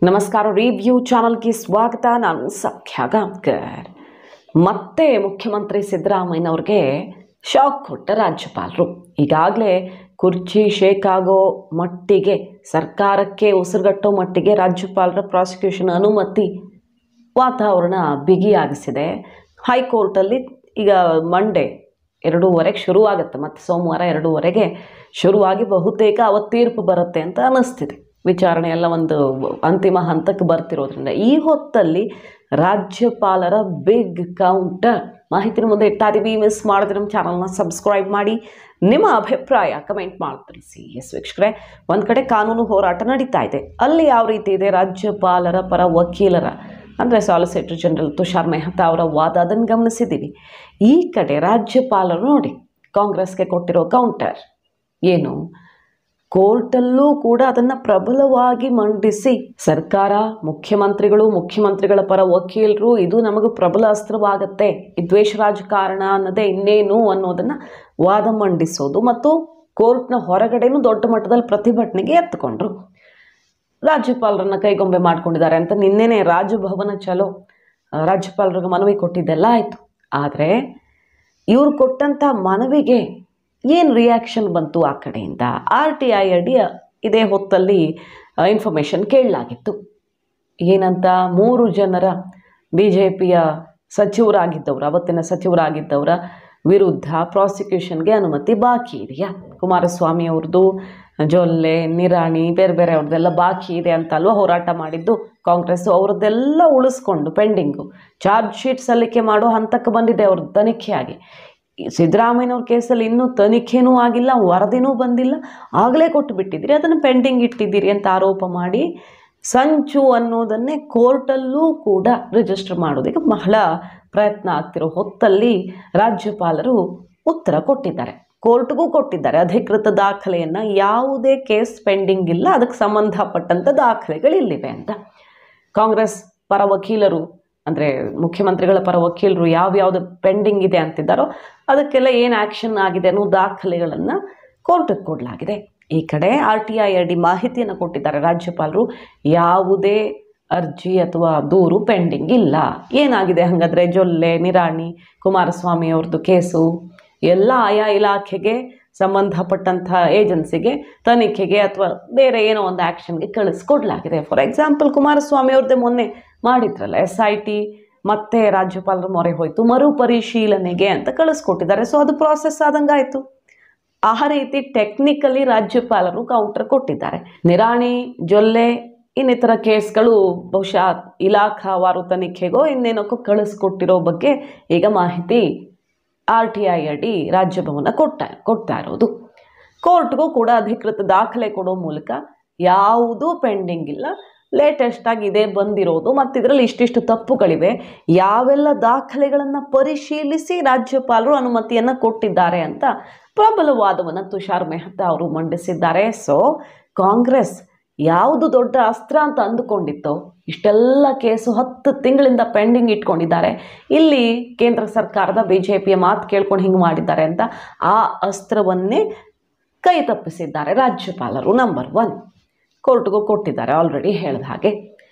ನಮಸ್ಕಾರ. ರಿವ್ಯೂ ಚಾನಲ್ಗೆ ಸ್ವಾಗತ. ನಾನು ಸಖ್ಯಾ ಗಾಂವ್ಕರ್. ಮತ್ತೆ ಮುಖ್ಯಮಂತ್ರಿ ಸಿದ್ದರಾಮಯ್ಯನವ್ರಿಗೆ ಶಾಕ್ ಕೊಟ್ಟ ರಾಜ್ಯಪಾಲರು. ಈಗಾಗಲೇ ಕುರ್ಚಿ ಶೇಕ್ ಆಗೋ ಮಟ್ಟಿಗೆ, ಸರ್ಕಾರಕ್ಕೆ ಉಸಿರುಗಟ್ಟೋ ಮಟ್ಟಿಗೆ ರಾಜ್ಯಪಾಲರ ಪ್ರಾಸಿಕ್ಯೂಷನ್ ಅನುಮತಿ ವಾತಾವರಣ ಬಿಗಿಯಾಗಿಸಿದೆ. ಹೈಕೋರ್ಟಲ್ಲಿ ಈಗ ಮಂಡೇ 2:15 ಶುರುವಾಗುತ್ತೆ, ಮತ್ತು ಸೋಮವಾರ 2:15 ಶುರುವಾಗಿ ಬಹುತೇಕ ಅವತ್ತು ತೀರ್ಪು ಬರುತ್ತೆ ಅಂತ ಅನ್ನಿಸ್ತಿದೆ. ವಿಚಾರಣೆ ಎಲ್ಲ ಒಂದು ಅಂತಿಮ ಹಂತಕ್ಕೆ ಬರ್ತಿರೋದ್ರಿಂದ ಈ ಹೊತ್ತಲ್ಲಿ ರಾಜ್ಯಪಾಲರ ಬಿಗ್ ಕೌಂಟರ್ ಮಾಹಿತಿನ ಮುಂದೆ ಇಡ್ತಾ ಇದ್ದೀವಿ. ಮಿಸ್ ಮಾಡಿದ್ರೆ ನಮ್ಮ ಚಾನಲ್ನ ಸಬ್ಸ್ಕ್ರೈಬ್ ಮಾಡಿ, ನಿಮ್ಮ ಅಭಿಪ್ರಾಯ ಕಮೆಂಟ್ ಮಾಡಿ ತಿಳಿಸಿ. ಎಸ್ ವೀಕ್ಷಕರೇ, ಒಂದು ಕಡೆ ಕಾನೂನು ಹೋರಾಟ ನಡೀತಾ ಇದೆ. ಅಲ್ಲಿ ಯಾವ ರೀತಿ ಇದೆ ರಾಜ್ಯಪಾಲರ ಪರ ವಕೀಲರ ಅಂದರೆ ಸಾಲಿಸಿಟರ್ ಜನರಲ್ ತುಷಾರ್ ಮೆಹ್ತಾ ಅವರ ವಾದ, ಅದನ್ನು ಗಮನಿಸಿದ್ದೀವಿ. ಈ ಕಡೆ ರಾಜ್ಯಪಾಲರು ನೋಡಿ ಕಾಂಗ್ರೆಸ್ಗೆ ಕೊಟ್ಟಿರೋ ಕೌಂಟರ್ ಏನು, ಕೋರ್ಟಲ್ಲೂ ಕೂಡ ಅದನ್ನು ಪ್ರಬಲವಾಗಿ ಮಂಡಿಸಿ ಸರ್ಕಾರ, ಮುಖ್ಯಮಂತ್ರಿಗಳ ಪರ ವಕೀಲರು ಇದು ನಮಗೆ ಪ್ರಬಲ ಅಸ್ತ್ರವಾಗುತ್ತೆ, ಈ ದ್ವೇಷ ರಾಜಕಾರಣ ಅನ್ನೋದೇ ಇನ್ನೇನು ಅನ್ನೋದನ್ನು ವಾದ ಮಂಡಿಸೋದು ಮತ್ತು ಕೋರ್ಟ್ನ ಹೊರಗಡೆನೂ ದೊಡ್ಡ ಮಟ್ಟದಲ್ಲಿ ಪ್ರತಿಭಟನೆಗೆ ಎತ್ತುಕೊಂಡ್ರು. ರಾಜ್ಯಪಾಲರನ್ನು ಕೈಗೊಂಬೆ ಮಾಡ್ಕೊಂಡಿದ್ದಾರೆ ಅಂತ ನಿನ್ನೆನೇ ರಾಜಭವನ ಚಲೋ ರಾಜ್ಯಪಾಲರಿಗೆ ಮನವಿ ಕೊಟ್ಟಿದ್ದೆಲ್ಲ ಆಯಿತು. ಆದರೆ ಇವರು ಕೊಟ್ಟಂಥ ಮನವಿಗೆ ಏನು ರಿಯಾಕ್ಷನ್ ಬಂತು ಆ ಕಡೆಯಿಂದ? RTI ಅಡಿ ಇದೇ ಹೊತ್ತಲ್ಲಿ ಇನ್ಫಾರ್ಮೇಷನ್ ಕೇಳಲಾಗಿತ್ತು. ಏನಂತ, 3 ಜನರ BJPಯ ಸಚಿವರಾಗಿದ್ದವರು, ಅವತ್ತಿನ ಸಚಿವರಾಗಿದ್ದವರ ವಿರುದ್ಧ ಪ್ರಾಸಿಕ್ಯೂಷನ್ಗೆ ಅನುಮತಿ ಬಾಕಿ ಇದೆಯಾ? ಕುಮಾರಸ್ವಾಮಿ ಅವ್ರದ್ದು, ಜೊಲ್ಲೆ, ನಿರಾಣಿ, ಬೇರೆ ಬೇರೆ ಅವ್ರದ್ದೆಲ್ಲ ಬಾಕಿ ಇದೆ ಅಂತಲ್ವ ಹೋರಾಟ ಮಾಡಿದ್ದು ಕಾಂಗ್ರೆಸ್ಸು. ಅವ್ರದ್ದೆಲ್ಲ ಉಳಿಸ್ಕೊಂಡು ಪೆಂಡಿಂಗು ಚಾರ್ಜ್ ಶೀಟ್ ಸಲ್ಲಿಕೆ ಮಾಡೋ ಹಂತಕ್ಕೆ ಬಂದಿದೆ ಅವ್ರದ್ದು ತನಿಖೆಯಾಗಿ. ಸಿದ್ದರಾಮಯ್ಯನವ್ರ ಕೇಸಲ್ಲಿ ಇನ್ನೂ ತನಿಖೆನೂ ಆಗಿಲ್ಲ, ವರದಿನೂ ಬಂದಿಲ್ಲ, ಆಗಲೇ ಕೊಟ್ಟು ಬಿಟ್ಟಿದ್ದೀರಿ, ಅದನ್ನು ಪೆಂಡಿಂಗ್ ಇಟ್ಟಿದ್ದೀರಿ ಅಂತ ಆರೋಪ ಮಾಡಿ ಸಂಚು ಅನ್ನೋದನ್ನೇ ಕೋರ್ಟಲ್ಲೂ ಕೂಡ ರಿಜಿಸ್ಟರ್ ಮಾಡೋದಕ್ಕೆ ಬಹಳ ಪ್ರಯತ್ನ ಆಗ್ತಿರೋ ಹೊತ್ತಲ್ಲಿ ರಾಜ್ಯಪಾಲರು ಉತ್ತರ ಕೊಟ್ಟಿದ್ದಾರೆ. ಕೋರ್ಟ್ಗೂ ಕೊಟ್ಟಿದ್ದಾರೆ ಅಧಿಕೃತ ದಾಖಲೆಯನ್ನು, ಯಾವುದೇ ಕೇಸ್ ಪೆಂಡಿಂಗ್ ಇಲ್ಲ, ಅದಕ್ಕೆ ಸಂಬಂಧಪಟ್ಟಂಥ ದಾಖಲೆಗಳು ಇಲ್ಲಿವೆ ಅಂತ. ಕಾಂಗ್ರೆಸ್ ಪರ ವಕೀಲರು ಅಂದರೆ ಮುಖ್ಯಮಂತ್ರಿಗಳ ಪರ ವಕೀಲರು ಯಾವ್ಯಾವುದು ಪೆಂಡಿಂಗ್ ಇದೆ ಅಂತಿದ್ದಾರೋ ಅದಕ್ಕೆಲ್ಲ ಏನು ಆ್ಯಕ್ಷನ್ ಆಗಿದೆ ಅನ್ನೋ ದಾಖಲೆಗಳನ್ನು ಕೋರ್ಟಿಗೆ ಕೊಡಲಾಗಿದೆ. ಈ ಕಡೆ RTI ಅಡಿ ಮಾಹಿತಿಯನ್ನು ಕೊಟ್ಟಿದ್ದಾರೆ ರಾಜ್ಯಪಾಲರು. ಯಾವುದೇ ಅರ್ಜಿ ಅಥವಾ ದೂರು ಪೆಂಡಿಂಗ್ ಇಲ್ಲ. ಏನಾಗಿದೆ ಹಾಗಾದರೆ? ಜೊಲ್ಲೆ, ನಿರಾಣಿ, ಕುಮಾರಸ್ವಾಮಿ ಅವ್ರದ್ದು ಕೇಸು ಎಲ್ಲ ಆಯಾ ಇಲಾಖೆಗೆ ಸಂಬಂಧಪಟ್ಟಂಥ ಏಜೆನ್ಸಿಗೆ ತನಿಖೆಗೆ ಅಥವಾ ಬೇರೆ ಏನೋ ಒಂದು ಆ್ಯಕ್ಷನ್ಗೆ ಕಳಿಸ್ಕೊಡ್ಲಾಗಿದೆ. ಫಾರ್ ಎಕ್ಸಾಂಪಲ್ ಕುಮಾರಸ್ವಾಮಿ ಅವ್ರದ್ದೇ ಮೊನ್ನೆ ಮಾಡಿದ್ರಲ್ಲ SIT, ಮತ್ತೆ ರಾಜ್ಯಪಾಲರ ಮೊರೆ ಹೋಯಿತು, ಮರುಪರಿಶೀಲನೆಗೆ ಅಂತ ಕಳಿಸ್ಕೊಟ್ಟಿದ್ದಾರೆ. ಸೊ ಅದು ಪ್ರಾಸೆಸ್ ಆದಂಗೆ ಆಯಿತು. ಆ ರೀತಿ ಟೆಕ್ನಿಕಲಿ ರಾಜ್ಯಪಾಲರು ಕೌಂಟರ್ ಕೊಟ್ಟಿದ್ದಾರೆ. ನಿರಾಣಿ, ಜೊಲ್ಲೆ ಇನ್ನಿತರ ಕೇಸ್ಗಳು ಬಹುಶಃ ಇಲಾಖಾವಾರು ತನಿಖೆಗೋ ಇನ್ನೇನಕ್ಕೋ ಕಳಿಸ್ಕೊಟ್ಟಿರೋ ಬಗ್ಗೆ ಈಗ ಮಾಹಿತಿ RTI ಅಡಿ ರಾಜ್ಯಭವನ ಕೊಡ್ತಾ ಇರೋದು. ಕೋರ್ಟ್ಗೂ ಕೂಡ ಅಧಿಕೃತ ದಾಖಲೆ ಕೊಡೋ ಮೂಲಕ ಯಾವುದೂ ಪೆಂಡಿಂಗ್ ಇಲ್ಲ, ಲೇಟೆಸ್ಟಾಗಿ ಇದೇ ಬಂದಿರೋದು, ಮತ್ತು ಇದರಲ್ಲಿ ಇಷ್ಟಿಷ್ಟು ತಪ್ಪುಗಳಿವೆ, ಯಾವೆಲ್ಲ ದಾಖಲೆಗಳನ್ನು ಪರಿಶೀಲಿಸಿ ರಾಜ್ಯಪಾಲರು ಅನುಮತಿಯನ್ನು ಕೊಟ್ಟಿದ್ದಾರೆ ಅಂತ ಪ್ರಬಲವಾದವನ್ನು ತುಷಾರ್ ಮೆಹ್ತಾ ಅವರು ಮಂಡಿಸಿದ್ದಾರೆ. ಸೊ ಕಾಂಗ್ರೆಸ್ ಯಾವುದು ದೊಡ್ಡ ಅಸ್ತ್ರ ಅಂತ ಅಂದುಕೊಂಡಿತ್ತೋ, ಇಷ್ಟೆಲ್ಲ ಕೇಸು 10 ತಿಂಗಳಿಂದ ಪೆಂಡಿಂಗ್ ಇಟ್ಕೊಂಡಿದ್ದಾರೆ, ಇಲ್ಲಿ ಕೇಂದ್ರ ಸರ್ಕಾರದ BJPಯ ಮಾತು ಕೇಳ್ಕೊಂಡು ಹಿಂಗೆ ಮಾಡಿದ್ದಾರೆ ಅಂತ ಆ ಅಸ್ತ್ರವನ್ನೇ ಕೈ ತಪ್ಪಿಸಿದ್ದಾರೆ ರಾಜ್ಯಪಾಲರು. ನಂಬರ್ 1 ಕೋರ್ಟ್ಗೂ ಕೊಟ್ಟಿದ್ದಾರೆ ಆಲ್ರೆಡಿ ಹೇಳಿದ ಹಾಗೆ.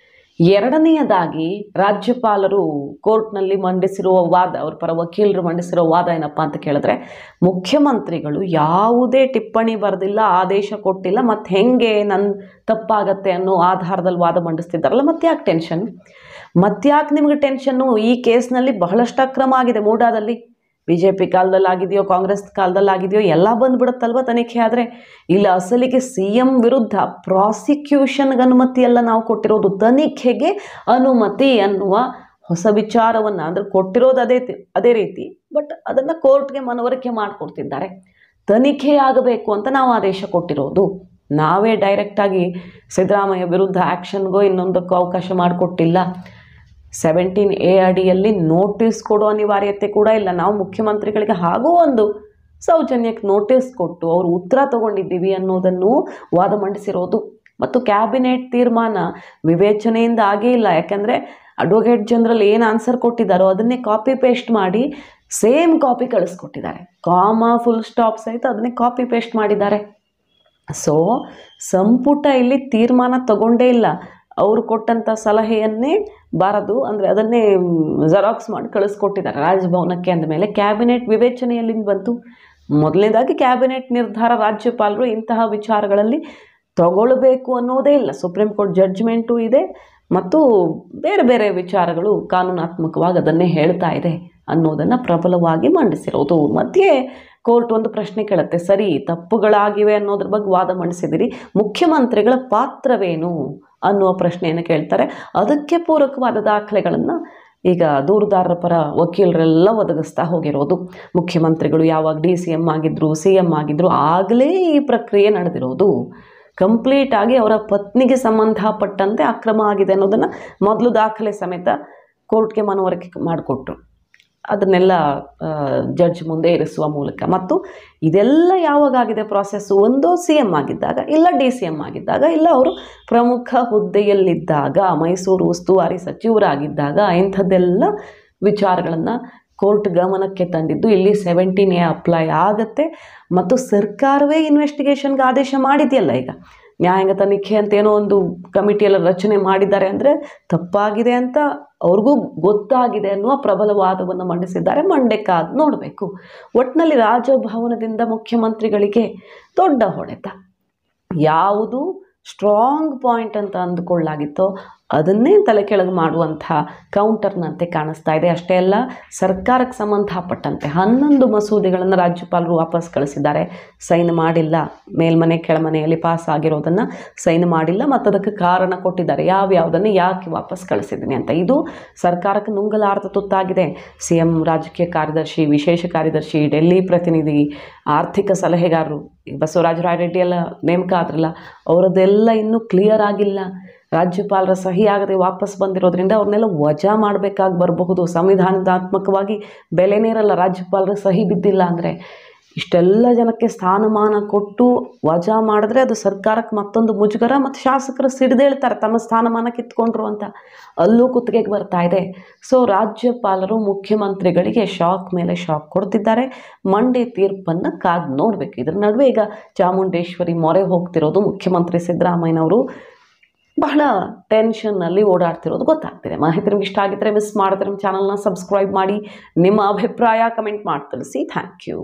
ಎರಡನೆಯದಾಗಿ ರಾಜ್ಯಪಾಲರು ಕೋರ್ಟ್ನಲ್ಲಿ ಮಂಡಿಸಿರುವ ವಾದ, ಅವ್ರ ಪರ ವಕೀಲರು ಮಂಡಿಸಿರೋ ವಾದ ಏನಪ್ಪ ಅಂತ ಕೇಳಿದ್ರೆ, ಮುಖ್ಯಮಂತ್ರಿಗಳು ಯಾವುದೇ ಟಿಪ್ಪಣಿ ಬರೆದಿಲ್ಲ, ಆದೇಶ ಕೊಟ್ಟಿಲ್ಲ, ಮತ್ತು ಹೆಂಗೆ ನನ್ನ ತಪ್ಪಾಗತ್ತೆ ಅನ್ನೋ ಆಧಾರದಲ್ಲಿ ವಾದ ಮಂಡಿಸ್ತಿದ್ದಾರಲ್ಲ, ಮತ್ತ್ಯಾಕೆ ಟೆನ್ಷನ್? ಮತ್ತ್ಯಾಕೆ ನಿಮಗೆ ಟೆನ್ಷನ್ನು? ಈ ಕೇಸ್ನಲ್ಲಿ ಬಹಳಷ್ಟು ಅಕ್ರಮ ಆಗಿದೆ. ಮೂಡಾದಲ್ಲಿ BJP ಕಾಲದಲ್ಲಿ ಆಗಿದೆಯೋ, ಕಾಂಗ್ರೆಸ್ ಕಾಲದಲ್ಲಿ ಆಗಿದೆಯೋ, ಎಲ್ಲ ಬಂದುಬಿಡುತ್ತಲ್ವ ತನಿಖೆ ಆದರೆ. ಇಲ್ಲ, ಅಸಲಿಗೆ CM ವಿರುದ್ಧ ಪ್ರಾಸಿಕ್ಯೂಷನ್ಗೆ ಅನುಮತಿ ಎಲ್ಲ ನಾವು ಕೊಟ್ಟಿರೋದು, ತನಿಖೆಗೆ ಅನುಮತಿ ಅನ್ನುವ ಹೊಸ ವಿಚಾರವನ್ನು ಅಂದರೆ ಕೊಟ್ಟಿರೋದು ಅದೇ ರೀತಿ, ಬಟ್ ಅದನ್ನು ಕೋರ್ಟ್ಗೆ ಮನವರಿಕೆ ಮಾಡಿಕೊಡ್ತಿದ್ದಾರೆ. ತನಿಖೆ ಆಗಬೇಕು ಅಂತ ನಾವು ಆದೇಶ ಕೊಟ್ಟಿರೋದು, ನಾವೇ ಡೈರೆಕ್ಟಾಗಿ ಸಿದ್ದರಾಮಯ್ಯ ವಿರುದ್ಧ ಆ್ಯಕ್ಷನ್ಗೋ ಇನ್ನೊಂದಕ್ಕೂ ಅವಕಾಶ ಮಾಡಿಕೊಟ್ಟಿಲ್ಲ. 17A ಅಡಿಯಲ್ಲಿ ನೋಟಿಸ್ ಕೊಡೋ ಅನಿವಾರ್ಯತೆ ಕೂಡ ಇಲ್ಲ. ನಾವು ಮುಖ್ಯಮಂತ್ರಿಗಳಿಗೆ ಹಾಗೂ ಒಂದು ಸೌಜನ್ಯಕ್ಕೆ ನೋಟಿಸ್ ಕೊಟ್ಟು ಅವರು ಉತ್ತರ ತಗೊಂಡಿದ್ದೀವಿ ಅನ್ನೋದನ್ನು ವಾದ ಮಂಡಿಸಿರೋದು. ಮತ್ತು ಕ್ಯಾಬಿನೆಟ್ ತೀರ್ಮಾನ ವಿವೇಚನೆಯಿಂದ ಆಗೇ ಇಲ್ಲ. ಯಾಕೆಂದರೆ ಅಡ್ವೊಕೇಟ್ ಜನರಲ್ ಏನು ಆನ್ಸರ್ ಕೊಟ್ಟಿದ್ದಾರೋ ಅದನ್ನೇ ಕಾಪಿ ಪೇಸ್ಟ್ ಮಾಡಿ ಸೇಮ್ ಕಾಪಿ ಕಳಿಸ್ಕೊಟ್ಟಿದ್ದಾರೆ. ಕಾಮಾ, ಫುಲ್ ಸ್ಟಾಪ್ ಸಹಿತ ಅದನ್ನೇ ಕಾಪಿ ಪೇಸ್ಟ್ ಮಾಡಿದ್ದಾರೆ. ಸೊ ಸಂಪುಟ ಇಲ್ಲಿ ತೀರ್ಮಾನ ತಗೊಂಡೇ ಇಲ್ಲ. ಅವರು ಕೊಟ್ಟಂಥ ಸಲಹೆಯನ್ನೇ ಬಾರದು ಅಂದರೆ ಅದನ್ನೇ ಜೆರಾಕ್ಸ್ ಮಾಡಿ ಕಳಿಸ್ಕೊಟ್ಟಿದ್ದಾರೆ ರಾಜಭವನಕ್ಕೆ. ಅಂದಮೇಲೆ ಕ್ಯಾಬಿನೆಟ್ ವಿವೇಚನೆಯಲ್ಲಿಂದ ಬಂತು. ಮೊದಲನೇದಾಗಿ ಕ್ಯಾಬಿನೆಟ್ ನಿರ್ಧಾರ ರಾಜ್ಯಪಾಲರು ಇಂತಹ ವಿಚಾರಗಳಲ್ಲಿ ತಗೊಳ್ಬೇಕು ಅನ್ನೋದೇ ಇಲ್ಲ. ಸುಪ್ರೀಂ ಕೋರ್ಟ್ ಜಡ್ಜ್ಮೆಂಟು ಇದೆ ಮತ್ತು ಬೇರೆ ಬೇರೆ ವಿಚಾರಗಳು ಕಾನೂನಾತ್ಮಕವಾಗಿ ಅದನ್ನೇ ಹೇಳ್ತಾ ಇದೆ ಅನ್ನೋದನ್ನು ಪ್ರಬಲವಾಗಿ ಮಂಡಿಸಿರೋದು. ಮಧ್ಯೆ ಕೋರ್ಟ್ ಒಂದು ಪ್ರಶ್ನೆ ಕೇಳುತ್ತೆ, ಸರಿ ತಪ್ಪುಗಳಾಗಿವೆ ಅನ್ನೋದ್ರ ಬಗ್ಗೆ ವಾದ ಮಂಡಿಸಿದಿರಿ, ಮುಖ್ಯಮಂತ್ರಿಗಳ ಪಾತ್ರವೇನು ಅನ್ನುವ ಪ್ರಶ್ನೆಯನ್ನು ಕೇಳ್ತಾರೆ. ಅದಕ್ಕೆ ಪೂರಕವಾದ ದಾಖಲೆಗಳನ್ನು ಈಗ ದೂರುದಾರರ ಪರ ವಕೀಲರೆಲ್ಲ ಒದಗಿಸ್ತಾ ಹೋಗಿರೋದು. ಮುಖ್ಯಮಂತ್ರಿಗಳು ಯಾವಾಗ DCM ಆಗಿದ್ರು, CM ಆಗಿದ್ರು ಆಗಲೇ ಈ ಪ್ರಕ್ರಿಯೆ ನಡೆದಿರೋದು. ಕಂಪ್ಲೀಟಾಗಿ ಅವರ ಪತ್ನಿಗೆ ಸಂಬಂಧಪಟ್ಟಂತೆ ಅಕ್ರಮ ಆಗಿದೆ ಅನ್ನೋದನ್ನು ಮೊದಲು ದಾಖಲೆ ಸಮೇತ ಕೋರ್ಟ್ಗೆ ಮನವರಿಕೆ ಮಾಡಿಕೊಟ್ರು. ಅದನ್ನೆಲ್ಲ ಜಡ್ಜ್ ಮುಂದೆ ಇರಿಸುವ ಮೂಲಕ. ಮತ್ತು ಇದೆಲ್ಲ ಯಾವಾಗಾಗಿದೆ ಪ್ರಾಸೆಸ್ಸು, ಒಂದು CM ಆಗಿದ್ದಾಗ, ಇಲ್ಲ DCM ಆಗಿದ್ದಾಗ, ಇಲ್ಲ ಅವರು ಪ್ರಮುಖ ಹುದ್ದೆಯಲ್ಲಿದ್ದಾಗ, ಮೈಸೂರು ಉಸ್ತುವಾರಿ ಸಚಿವರಾಗಿದ್ದಾಗ ಇಂಥದ್ದೆಲ್ಲ ವಿಚಾರಗಳನ್ನು ಕೋರ್ಟ್ ಗಮನಕ್ಕೆ ತಂದಿದ್ದು. ಇಲ್ಲಿ 17A ಅಪ್ಲೈ ಆಗುತ್ತೆ ಮತ್ತು ಸರ್ಕಾರವೇ ಇನ್ವೆಸ್ಟಿಗೇಷನ್ಗೆ ಆದೇಶ ಮಾಡಿದೆಯಲ್ಲ. ಈಗ ನ್ಯಾಯಾಂಗ ತನಿಖೆ ಅಂತ ಏನೋ ಒಂದು ಕಮಿಟಿಯೆಲ್ಲ ರಚನೆ ಮಾಡಿದ್ದಾರೆ ಅಂದರೆ ತಪ್ಪಾಗಿದೆ ಅಂತ ಅವ್ರಿಗೂ ಗೊತ್ತಾಗಿದೆ ಅನ್ನುವ ಪ್ರಬಲವಾದವನ್ನು ಮಂಡಿಸಿದ್ದಾರೆ. ಮಂಡೆ ಕಾದು ನೋಡಬೇಕು. ಒಟ್ಟಿನಲ್ಲಿ ರಾಜಭವನದಿಂದ ಮುಖ್ಯಮಂತ್ರಿಗಳಿಗೆ ದೊಡ್ಡ ಹೊಡೆತ. ಯಾವುದು ಸ್ಟ್ರಾಂಗ್ ಪಾಯಿಂಟ್ ಅಂತ ಅಂದುಕೊಳ್ಳಾಗಿತ್ತೋ ಅದನ್ನೇ ತಲೆ ಕೆಳಗೆ ಮಾಡುವಂಥ ಕೌಂಟರ್ನಂತೆ ಕಾಣಿಸ್ತಾ ಇದೆ. ಅಷ್ಟೇ ಅಲ್ಲ, ಸರ್ಕಾರಕ್ಕೆ ಸಂಬಂಧಪಟ್ಟಂತೆ 11 ಮಸೂದೆಗಳನ್ನು ರಾಜ್ಯಪಾಲರು ವಾಪಸ್ ಕಳಿಸಿದ್ದಾರೆ. ಸೈನ್ ಮಾಡಿಲ್ಲ, ಮೇಲ್ಮನೆ ಕೆಳಮನೆಯಲ್ಲಿ ಪಾಸ್ ಆಗಿರೋದನ್ನು ಸೈನ್ ಮಾಡಿಲ್ಲ ಮತ್ತು ಅದಕ್ಕೆ ಕಾರಣ ಕೊಟ್ಟಿದ್ದಾರೆ, ಯಾವ್ಯಾವುದನ್ನು ಯಾಕೆ ವಾಪಸ್ ಕಳಿಸಿದ್ದೀನಿ ಅಂತ. ಇದು ಸರ್ಕಾರಕ್ಕೆ ನುಂಗಲಾರದ ತುತ್ತಾಗಿದೆ. CM, ರಾಜಕೀಯ ಕಾರ್ಯದರ್ಶಿ, ವಿಶೇಷ ಕಾರ್ಯದರ್ಶಿ, ಡೆಲ್ಲಿ ಪ್ರತಿನಿಧಿ, ಆರ್ಥಿಕ ಸಲಹೆಗಾರರು, ಬಸವರಾಜ ರಾಯರೆಡ್ಡಿ ಎಲ್ಲ ನೇಮಕ ಆದ್ರಲ್ಲ, ಅವರದ್ದೆಲ್ಲ ಇನ್ನೂ ಕ್ಲಿಯರ್ ಆಗಿಲ್ಲ. ರಾಜ್ಯಪಾಲರ ಸಹಿ ಆಗದೆ ವಾಪಸ್ ಬಂದಿರೋದ್ರಿಂದ ಅವ್ರನ್ನೆಲ್ಲ ವಜಾ ಮಾಡಬೇಕಾಗಿ ಬರಬಹುದು. ಸಂವಿಧಾನಾತ್ಮಕವಾಗಿ ಬೆಲೆನೇ ಇರಲ್ಲ ರಾಜ್ಯಪಾಲರ ಸಹಿ ಬಿದ್ದಿಲ್ಲ ಅಂದರೆ. ಇಷ್ಟೆಲ್ಲ ಜನಕ್ಕೆ ಸ್ಥಾನಮಾನ ಕೊಟ್ಟು ವಜಾ ಮಾಡಿದ್ರೆ ಅದು ಸರ್ಕಾರಕ್ಕೆ ಮತ್ತೊಂದು ಮುಜುಗರ, ಮತ್ತು ಶಾಸಕರು ಸಿಡಿದೇಳ್ತಾರೆ ತಮ್ಮ ಸ್ಥಾನಮಾನ ಕಿತ್ಕೊಂಡ್ರು ಅಂತ. ಅಲ್ಲೂ ಕುತ್ತಿಗೆಗೆ ಬರ್ತಾ ಇದೆ. ಸೊ ರಾಜ್ಯಪಾಲರು ಮುಖ್ಯಮಂತ್ರಿಗಳಿಗೆ ಶಾಕ್ ಮೇಲೆ ಶಾಕ್ ಕೊಡ್ತಿದ್ದಾರೆ. ಮಂಡೇ ತೀರ್ಪನ್ನು ಕಾದು ನೋಡಬೇಕು. ಇದ್ರ ನಡುವೆ ಈಗ ಚಾಮುಂಡೇಶ್ವರಿ ಮೊರೆ ಹೋಗ್ತಿರೋದು ಮುಖ್ಯಮಂತ್ರಿ ಸಿದ್ದರಾಮಯ್ಯನವರು ಬಹಳ ಟೆನ್ಷನ್ನಲ್ಲಿ ಓಡಾಡ್ತಿರೋದು ಗೊತ್ತಾಗ್ತಿದೆ. ಮಾಹಿತಿ ನಿಮ್ಗೆ ಇಷ್ಟ ಆಗಿದ್ದರೆ ಮಿಸ್ ಮಾಡಿದ್ರೆ ನಮ್ಮ ಚಾನಲ್ನ ಸಬ್ಸ್ಕ್ರೈಬ್ ಮಾಡಿ, ನಿಮ್ಮ ಅಭಿಪ್ರಾಯ ಕಮೆಂಟ್ ಮಾಡಿ ತಿಳಿಸಿ. Thank you.